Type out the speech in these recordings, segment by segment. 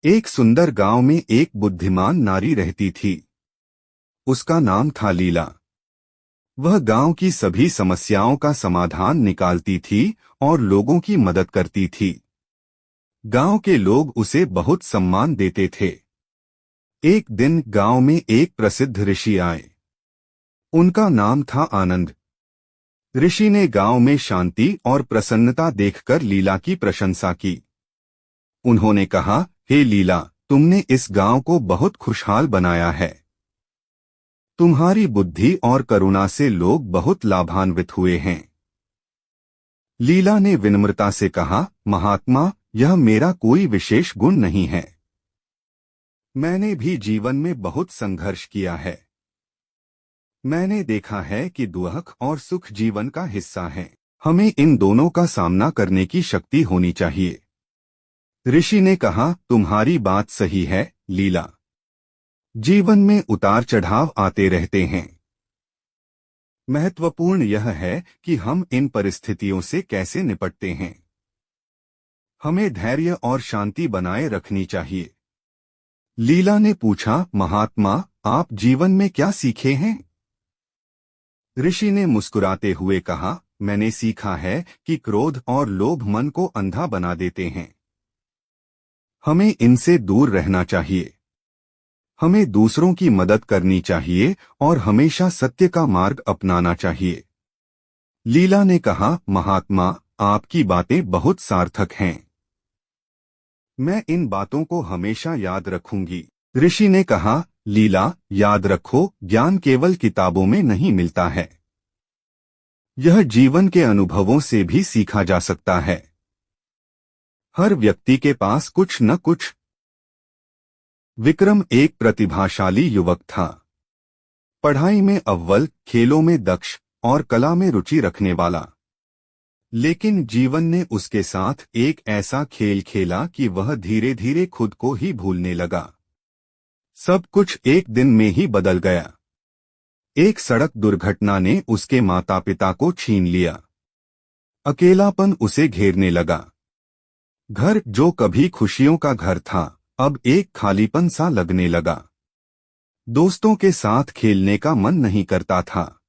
एक सुंदर गांव में एक बुद्धिमान नारी रहती थी। उसका नाम था लीला। वह गांव की सभी समस्याओं का समाधान निकालती थी और लोगों की मदद करती थी। गांव के लोग उसे बहुत सम्मान देते थे। एक दिन गांव में एक प्रसिद्ध ऋषि आए। उनका नाम था आनंद। ऋषि ने गांव में शांति और प्रसन्नता देखकर लीला की प्रशंसा की। उन्होंने कहा, हे लीला, तुमने इस गांव को बहुत खुशहाल बनाया है। तुम्हारी बुद्धि और करुणा से लोग बहुत लाभान्वित हुए हैं। लीला ने विनम्रता से कहा, महात्मा, यह मेरा कोई विशेष गुण नहीं है। मैंने भी जीवन में बहुत संघर्ष किया है। मैंने देखा है कि दुख और सुख जीवन का हिस्सा है। हमें इन दोनों का सामना करने की शक्ति होनी चाहिए। ऋषि ने कहा, तुम्हारी बात सही है, लीला। जीवन में उतार चढ़ाव आते रहते हैं। महत्वपूर्ण यह है कि हम इन परिस्थितियों से कैसे निपटते हैं। हमें धैर्य और शांति बनाए रखनी चाहिए। लीला ने पूछा, महात्मा, आप जीवन में क्या सीखे हैं? ऋषि ने मुस्कुराते हुए कहा, मैंने सीखा है कि क्रोध और लोभ मन को अंधा बना देते हैं। हमें इनसे दूर रहना चाहिए। हमें दूसरों की मदद करनी चाहिए और हमेशा सत्य का मार्ग अपनाना चाहिए। लीला ने कहा, महात्मा, आपकी बातें बहुत सार्थक हैं। मैं इन बातों को हमेशा याद रखूंगी। ऋषि ने कहा, लीला, याद रखो, ज्ञान केवल किताबों में नहीं मिलता है। यह जीवन के अनुभवों से भी सीखा जा सकता है। हर व्यक्ति के पास कुछ न कुछ। विक्रम एक प्रतिभाशाली युवक था। पढ़ाई में अव्वल, खेलों में दक्ष और कला में रुचि रखने वाला। लेकिन जीवन ने उसके साथ एक ऐसा खेल खेला कि वह धीरे धीरे खुद को ही भूलने लगा। सब कुछ एक दिन में ही बदल गया। एक सड़क दुर्घटना ने उसके माता पिता को छीन लिया। अकेलापन उसे घेरने लगा। घर जो कभी खुशियों का घर था, अब एक खालीपन सा लगने लगा। दोस्तों के साथ खेलने का मन नहीं करता था।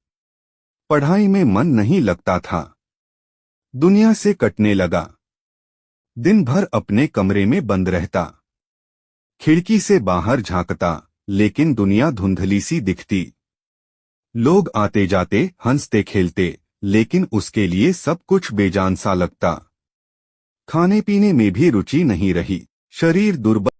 पढ़ाई में मन नहीं लगता था। दुनिया से कटने लगा। दिन भर अपने कमरे में बंद रहता। खिड़की से बाहर झांकता, लेकिन दुनिया धुंधली सी दिखती। लोग आते जाते, हंसते खेलते, लेकिन उसके लिए सब कुछ बेजान सा लगता। खाने पीने में भी रुचि नहीं रही। शरीर दुर्बल